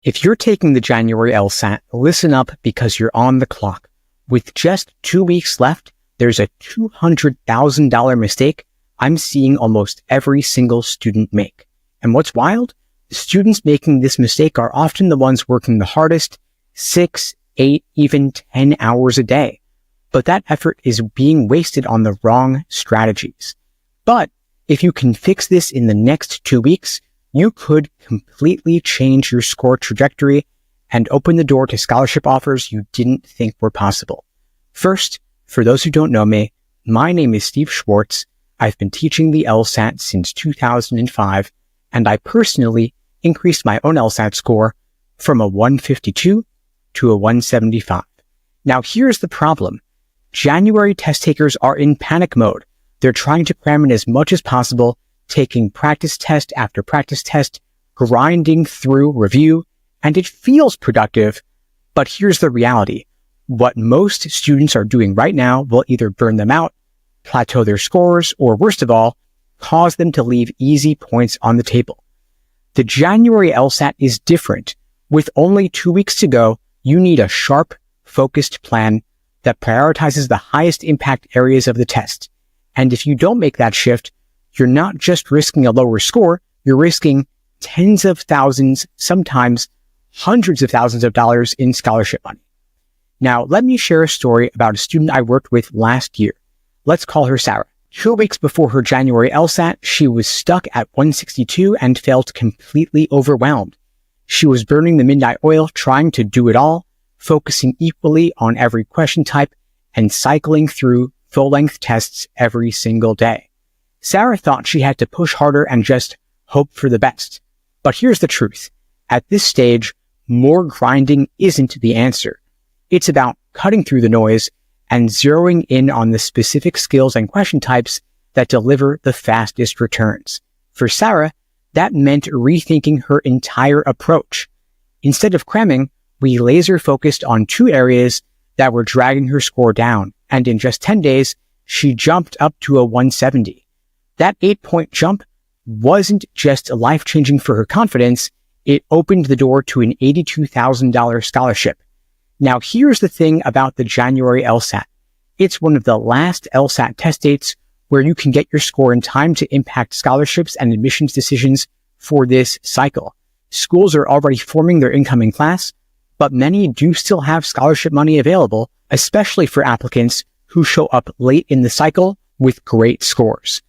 If you're taking the January LSAT, listen up because you're on the clock. With just 2 weeks left, there's a $200,000 mistake I'm seeing almost every single student make. And what's wild? The students making this mistake are often the ones working the hardest, 6, 8, even 10 hours a day. But that effort is being wasted on the wrong strategies. But if you can fix this in the next 2 weeks, you could completely change your score trajectory and open the door to scholarship offers you didn't think were possible. First, for those who don't know me, my name is Steve Schwartz. I've been teaching the LSAT since 2005, and I personally increased my own LSAT score from a 152 to a 175. Now here's the problem. January test takers are in panic mode. They're trying to cram in as much as possible, taking practice test after practice test, grinding through review, and it feels productive. But here's the reality. What most students are doing right now will either burn them out, plateau their scores, or worst of all, cause them to leave easy points on the table. The January LSAT is different. With only 2 weeks to go, you need a sharp, focused plan that prioritizes the highest impact areas of the test. And if you don't make that shift, you're not just risking a lower score, you're risking tens of thousands, sometimes hundreds of thousands of dollars in scholarship money. Now, let me share a story about a student I worked with last year. Let's call her Sarah. 2 weeks before her January LSAT, she was stuck at 162 and felt completely overwhelmed. She was burning the midnight oil, trying to do it all, focusing equally on every question type, and cycling through full-length tests every single day. Sarah thought she had to push harder and just hope for the best. But here's the truth. At this stage, more grinding isn't the answer. It's about cutting through the noise and zeroing in on the specific skills and question types that deliver the fastest returns. For Sarah, that meant rethinking her entire approach. Instead of cramming, we laser focused on 2 areas that were dragging her score down, and in just 10 days, she jumped up to a 170. That 8-point jump wasn't just life-changing for her confidence, it opened the door to an $82,000 scholarship. Now here's the thing about the January LSAT. It's one of the last LSAT test dates where you can get your score in time to impact scholarships and admissions decisions for this cycle. Schools are already forming their incoming class, but many do still have scholarship money available, especially for applicants who show up late in the cycle with great scores.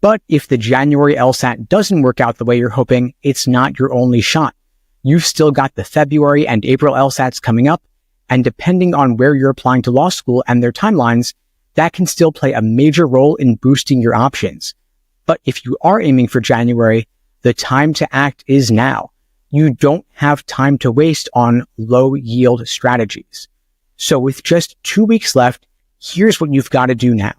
But if the January LSAT doesn't work out the way you're hoping, it's not your only shot. You've still got the February and April LSATs coming up, and depending on where you're applying to law school and their timelines, that can still play a major role in boosting your options. But if you are aiming for January, the time to act is now. You don't have time to waste on low-yield strategies. So with just 2 weeks left, here's what you've got to do now.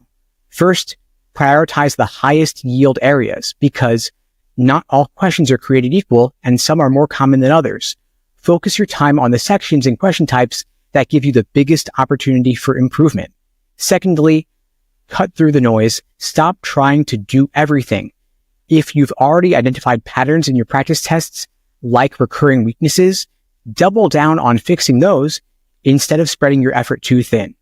First, prioritize the highest yield areas because not all questions are created equal and some are more common than others. Focus your time on the sections and question types that give you the biggest opportunity for improvement. Secondly, cut through the noise. Stop trying to do everything. If you've already identified patterns in your practice tests, like recurring weaknesses, double down on fixing those instead of spreading your effort too thin.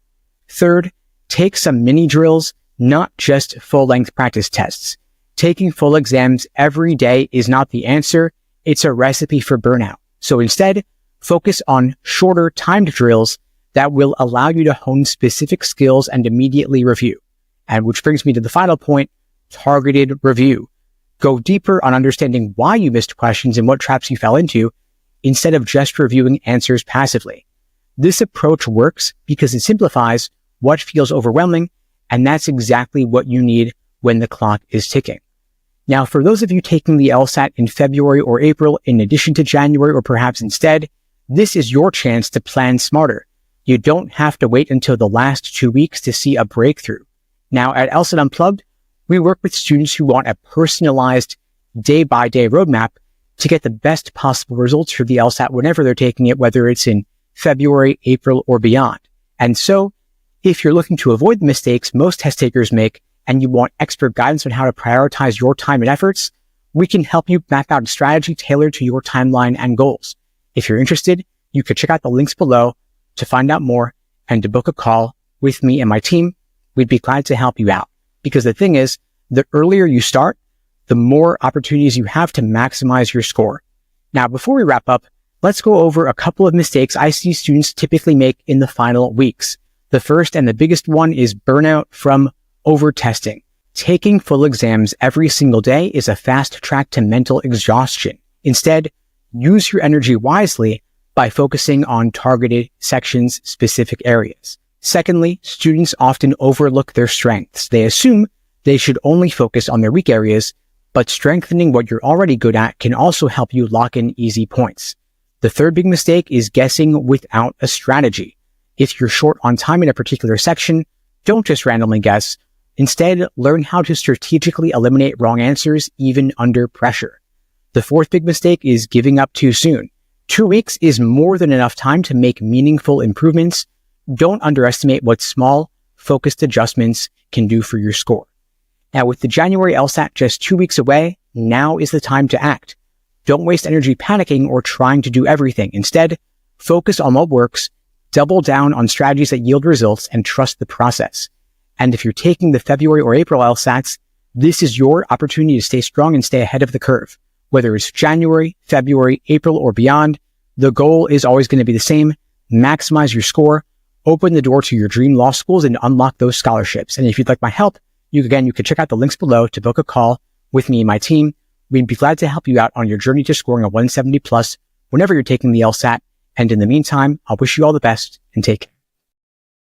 Third, take some mini drills, not just full-length practice tests. Taking full exams every day is not the answer. It's a recipe for burnout. So instead, focus on shorter timed drills that will allow you to hone specific skills and immediately review. And which brings me to the final point, targeted review. Go deeper on understanding why you missed questions and what traps you fell into instead of just reviewing answers passively. This approach works because it simplifies what feels overwhelming, and that's exactly what you need when the clock is ticking. Now, for those of you taking the LSAT in February or April in addition to January or perhaps instead, this is your chance to plan smarter. You don't have to wait until the last 2 weeks to see a breakthrough. Now, at LSAT Unplugged, we work with students who want a personalized day-by-day roadmap to get the best possible results for the LSAT whenever they're taking it, whether it's in February, April, or beyond. And so, if you're looking to avoid the mistakes most test takers make and you want expert guidance on how to prioritize your time and efforts, we can help you map out a strategy tailored to your timeline and goals. If you're interested, you could check out the links below to find out more and to book a call with me and my team. We'd be glad to help you out. Because the thing is, the earlier you start, the more opportunities you have to maximize your score. Now, before we wrap up, let's go over a couple of mistakes I see students typically make in the final weeks. The first and the biggest one is burnout from over-testing. Taking full exams every single day is a fast track to mental exhaustion. Instead, use your energy wisely by focusing on targeted sections, specific areas. Secondly, students often overlook their strengths. They assume they should only focus on their weak areas, but strengthening what you're already good at can also help you lock in easy points. The third big mistake is guessing without a strategy. If you're short on time in a particular section, don't just randomly guess. Instead, learn how to strategically eliminate wrong answers even under pressure. The fourth big mistake is giving up too soon. 2 weeks is more than enough time to make meaningful improvements. Don't underestimate what small, focused adjustments can do for your score. Now, with the January LSAT just 2 weeks away, now is the time to act. Don't waste energy panicking or trying to do everything. Instead, focus on what works, double down on strategies that yield results, and trust the process. And if you're taking the February or April LSATs, this is your opportunity to stay strong and stay ahead of the curve. Whether it's January, February, April, or beyond, the goal is always going to be the same. Maximize your score, open the door to your dream law schools, and unlock those scholarships. And if you'd like my help, you could check out the links below to book a call with me and my team. We'd be glad to help you out on your journey to scoring a 170 plus whenever you're taking the LSAT. And in the meantime, I'll wish you all the best and take care.